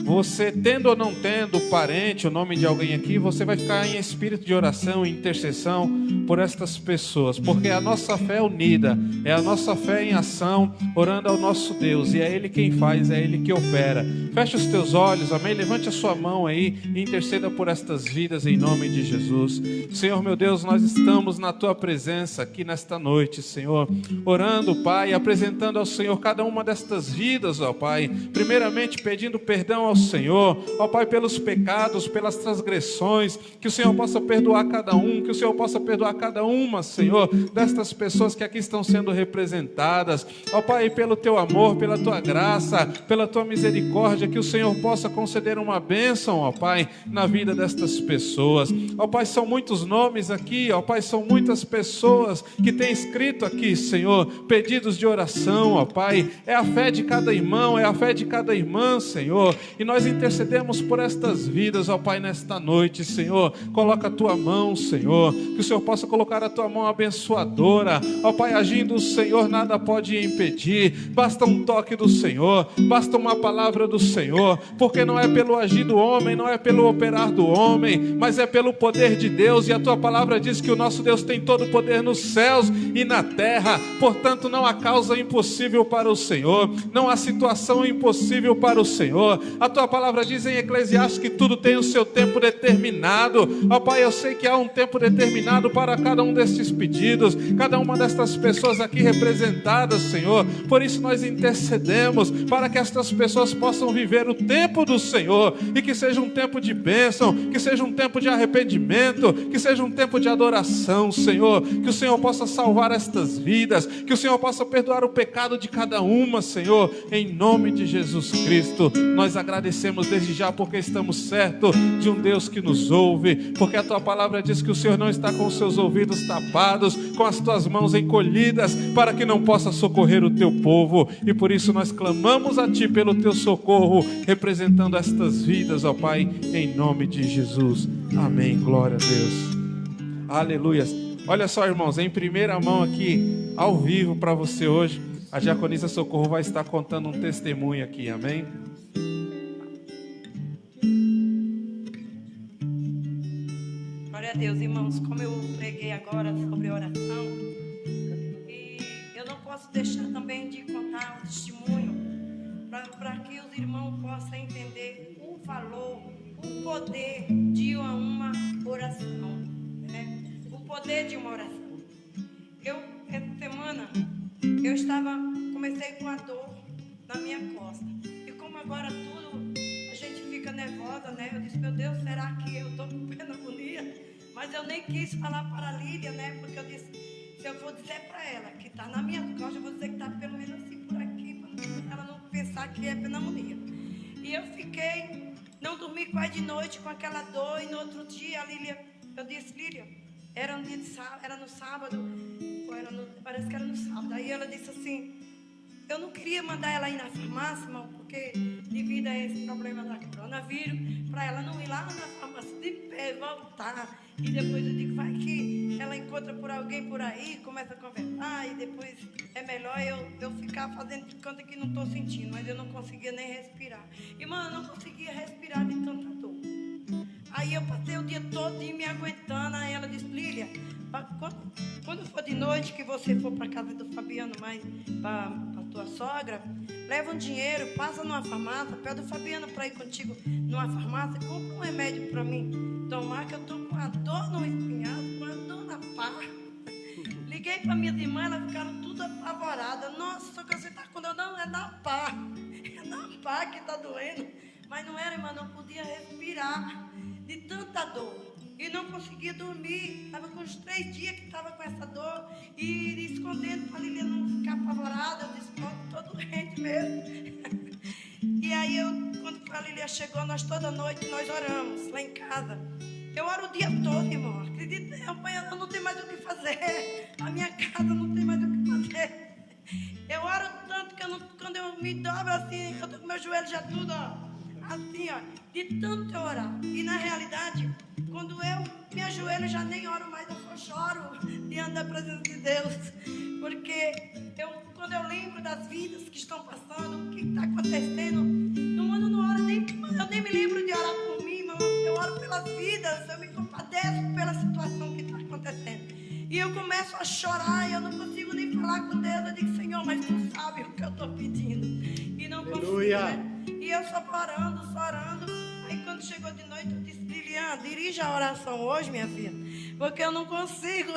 você tendo ou não tendo parente, o nome de alguém aqui, você vai ficar em espírito de oração e intercessão por estas pessoas, porque a nossa fé é unida, é a nossa fé em ação, orando ao nosso Deus, e é Ele quem faz, é Ele que opera. Feche os teus olhos, amém? Levante a sua mão aí e interceda por estas vidas em nome de Jesus. Senhor meu Deus, nós estamos na Tua presença aqui nesta noite, Senhor, orando, Pai, apresentando ao Senhor cada uma destas vidas, ó Pai, primeiramente pedindo perdão ao Senhor, ó Pai, pelos pecados, pelas transgressões, que o Senhor possa perdoar cada um, que o Senhor possa perdoar cada uma, Senhor, destas pessoas que aqui estão sendo representadas, ó Pai, pelo Teu amor, pela Tua graça, pela Tua misericórdia, que o Senhor possa conceder uma bênção, ó Pai, na vida destas pessoas, ó Pai, são muitos nomes aqui, ó Pai, são muitas pessoas que têm escrito aqui, Senhor, pedidos de oração, ó Pai, é a fé de cada irmão, é a fé de cada irmã, Senhor, e nós intercedemos por estas vidas, ó Pai, nesta noite, Senhor. Coloca a Tua mão, Senhor, que o Senhor possa colocar a Tua mão abençoadora, ó Pai, agindo o Senhor, nada pode impedir, basta um toque do Senhor, basta uma palavra do Senhor, porque não é pelo agir do homem, não é pelo operar do homem, mas é pelo poder de Deus, e a Tua palavra diz que o nosso Deus tem todo o poder nos céus e na terra, portanto não há causa impossível para o Senhor, não há situação impossível para o Senhor. A Tua palavra diz em Eclesiastes que tudo tem o seu tempo determinado, ó Pai, eu sei que há um tempo determinado para cada um destes pedidos, cada uma destas pessoas aqui representadas, Senhor, por isso nós intercedemos, para que estas pessoas possam viver o tempo do Senhor, e que seja um tempo de bênção, que seja um tempo de arrependimento, que seja um tempo de adoração, Senhor, que o Senhor possa salvar estas vidas, que o Senhor possa perdoar o pecado de cada uma, Senhor, em nome de Jesus Cristo. Nós agradecemos desde já, porque estamos certos de um Deus que nos ouve, porque a Tua palavra diz que o Senhor não está com os seus ouvidos tapados, com as Tuas mãos encolhidas, para que não possa socorrer o Teu povo, e por isso nós clamamos a Ti pelo Teu socorro, representando estas vidas, ó Pai, em nome de Jesus. Amém, glória a Deus, aleluias. Olha só, irmãos, em primeira mão aqui, ao vivo para você hoje, a diaconisa Socorro vai estar contando um testemunho aqui, amém? Glória a Deus, irmãos, como eu preguei agora sobre oração, e eu não posso deixar também de contar um testemunho, para que os irmãos possam entender o valor, o poder de uma oração, né? O poder de uma oração. Essa semana, comecei com a dor na minha costa, e como agora tudo, a gente fica nervosa, né? Eu disse, meu Deus, será que eu estou com pneumonia? Mas eu nem quis falar para a Lília, né? Porque eu disse, se eu for dizer para ela que está na minha costa, eu vou dizer que está pelo menos assim por aqui, para ela não pensar que é pneumonia. E eu fiquei, não dormi quase de noite com aquela dor, e no outro dia a Lília, eu disse, Lília, era um dia de sábado, era no sábado, parece que era no sábado. Aí ela disse assim, eu não queria mandar ela ir na farmácia, irmão, porque devido a esse problema da coronavírus, para ela não ir lá na farmácia de pé, voltar. E depois eu digo, vai que ela encontra por alguém por aí, começa a conversar, e depois é melhor eu ficar fazendo de conta que não estou sentindo, mas eu não conseguia nem respirar. Irmã, eu não conseguia respirar de tanta dor. Aí eu passei o dia todo me aguentando. Aí ela disse, Lília, quando for de noite que você for para casa do Fabiano, mais para tua sogra, leva um dinheiro, passa numa farmácia, pede o Fabiano para ir contigo numa farmácia, compra um remédio para mim tomar, que eu estou com a dor no espinhado, com a dor na pá. Liguei para minhas irmãs, elas ficaram tudo apavoradas. Nossa, só que você está com dor. Não, é na pá. É na pá que está doendo. Mas não era, irmã, não podia respirar de tanta dor. E não conseguia dormir. Estava com uns 3 dias que estava com essa dor. E escondendo para a Lilian não ficar apavorada. Eu disse, estou doente mesmo. E aí, quando a Lilian chegou, toda noite nós oramos lá em casa. Eu oro o dia todo, irmão. Acredita, eu não tenho mais o que fazer. A minha casa não tem mais o que fazer. Eu oro tanto que quando eu me me dobro assim, eu tô com meu joelho já tudo, ó, assim, ó, de tanto eu orar. E na realidade, quando eu me ajoelho, já nem oro mais, eu só choro diante da presença de Deus. Porque quando eu lembro das vidas que estão passando, o que está acontecendo, no mundo não ora nem, eu nem me lembro de orar por mim, mas eu oro pelas vidas, eu me compadeço pela situação que está acontecendo. E eu começo a chorar e eu não consigo nem falar com Deus. Eu digo, Senhor, mas Tu sabe o que eu estou pedindo. E não consigo, né? E eu só orando, só orando. Aí quando chegou de noite, eu disse, Lilian, dirija a oração hoje, minha filha. Porque eu não consigo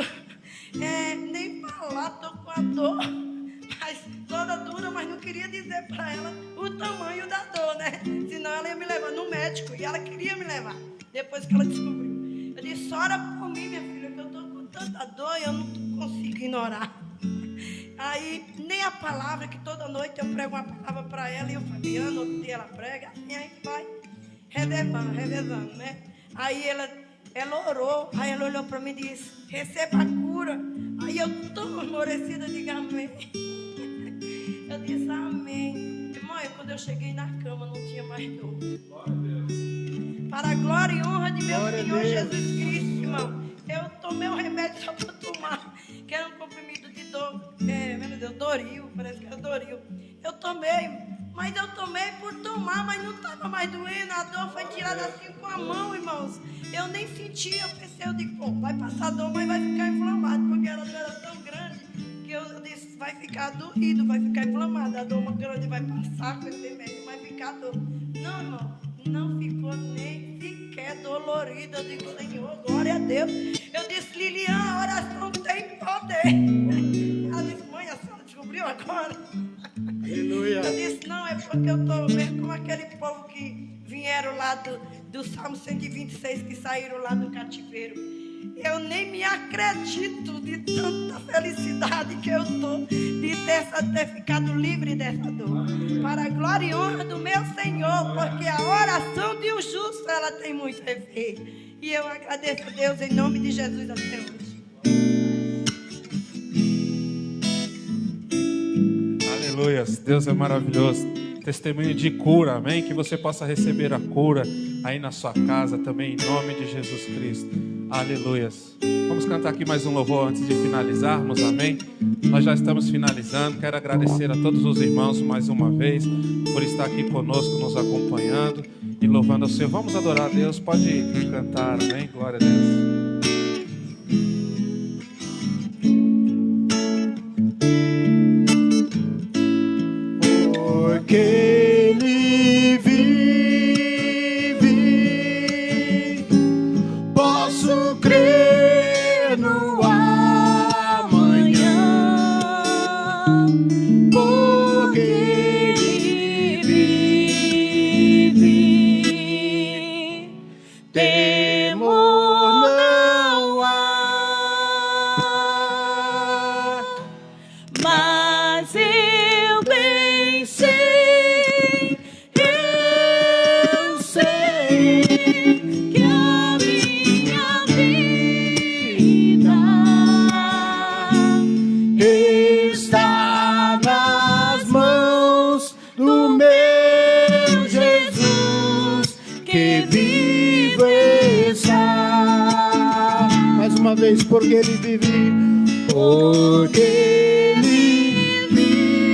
nem falar, estou com a dor. Mas toda dura, mas não queria dizer para ela o tamanho da dor, né? Senão ela ia me levar no médico. E ela queria me levar, depois que ela descobriu. Eu disse, ora por mim, minha filha, que eu estou com tanta dor e eu não consigo ignorar. Aí, nem a palavra, que toda noite eu prego uma palavra para ela e o Fabiano, outro dia ela prega, assim a gente vai revezando, né? Aí ela orou, aí ela olhou para mim e disse, receba a cura. Aí eu, tão amorecida, digo amém. Eu disse amém. Irmã, quando eu cheguei na cama, não tinha mais dor. Para a glória e honra de meu Senhor Jesus Cristo, irmão. Eu tomei um remédio só para tomar, que era um comprimido de dor, meu Deus, Doril, parece que era Doril. Eu tomei, mas eu tomei por tomar, mas não estava mais doendo, a dor foi tirada assim com a mão, irmãos. Eu nem senti, eu pensei, eu digo, pô, vai passar dor, mas vai ficar inflamado, porque a dor era tão grande, que eu disse, vai ficar doído, vai ficar inflamado, a dor grande vai passar com esse remédio, vai ficar dor. Não, irmão, não ficou nem sequer dolorido. Eu digo, Senhor, glória a Deus. Eu disse, Lilian, a oração tem poder. Ela disse, mãe, a senhora descobriu agora? Aleluia. Eu disse, não, é porque eu estou mesmo como aquele povo que vieram lá do Salmo 126, que saíram lá do cativeiro. Eu nem me acredito de tanta felicidade que eu estou de ter ficado livre dessa dor. Para a glória e honra do meu Senhor, porque a oração de um justo, ela tem muito efeito. E eu agradeço a Deus em nome de Jesus até hoje. Aleluia, Deus é maravilhoso. Testemunho de cura, amém? Que você possa receber a cura aí na sua casa também, em nome de Jesus Cristo. Aleluias. Vamos cantar aqui mais um louvor antes de finalizarmos, amém? Nós já estamos finalizando. Quero agradecer a todos os irmãos mais uma vez por estar aqui conosco, nos acompanhando e louvando ao Senhor. Vamos adorar a Deus. Pode cantar, amém? Glória a Deus. Porque Ele vive, posso crer no amanhã. Porque Ele vive, temor não há. Mas eu bem sei, eu sei que a minha vida está nas mãos do meu Jesus, que vivo está. Mais uma vez, porque Ele vive, porque Ele vive,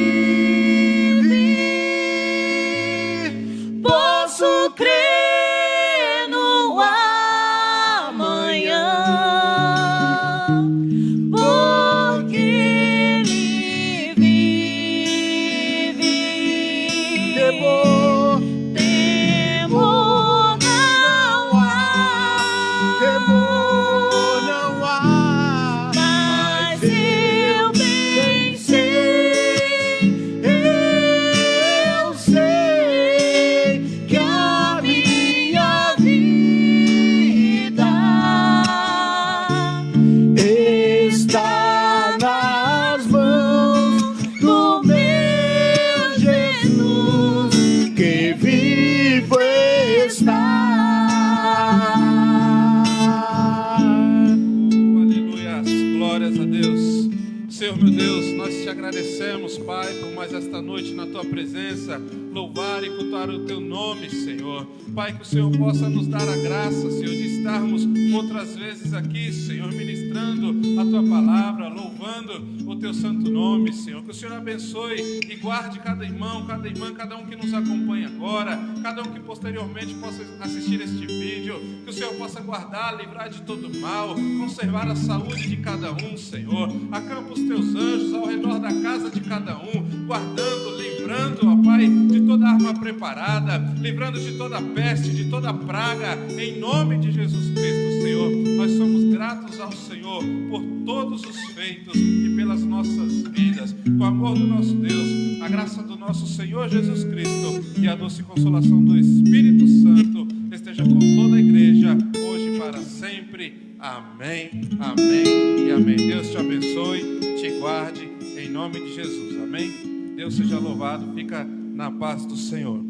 posso crer no amanhã, porque Ele vive. temor, Temor não há, temor não há. mas eu bem sei, Eu sei que a minha vida está nas mãos do meu Jesus, que vivo está. Aleluia, glórias a Deus. Senhor meu Deus, nós te agradecemos, Pai, por mais esta noite na tua presença, louvar e cultuar o teu nome, Senhor. Pai, que o Senhor possa nos dar a graça, Senhor, de estarmos outras vezes aqui, Senhor, ministrando a tua palavra, louvando o teu santo nome, Senhor. Que o Senhor abençoe e guarde cada irmão, cada irmã, cada um que nos acompanha agora, cada um que posteriormente possa assistir este vídeo. Que o Senhor possa guardar, livrar de todo mal, conservar a saúde de cada um, Senhor. Acampa os teus anjos ao redor da casa de cada um, guardando, livrando, ó Pai, de toda arma preparada, livrando de toda peste, de toda praga, em nome de Jesus Cristo, Senhor. Nós somos gratos ao Senhor por todos os feitos e pelas nossas vidas. Com o amor do nosso Deus, a graça do nosso Senhor Jesus Cristo e a doce consolação do Espírito Santo esteja com toda a igreja, hoje e para sempre. Amém, amém e amém. Deus te abençoe, te guarde, em nome de Jesus. Amém. Deus seja louvado. Fica na paz do Senhor.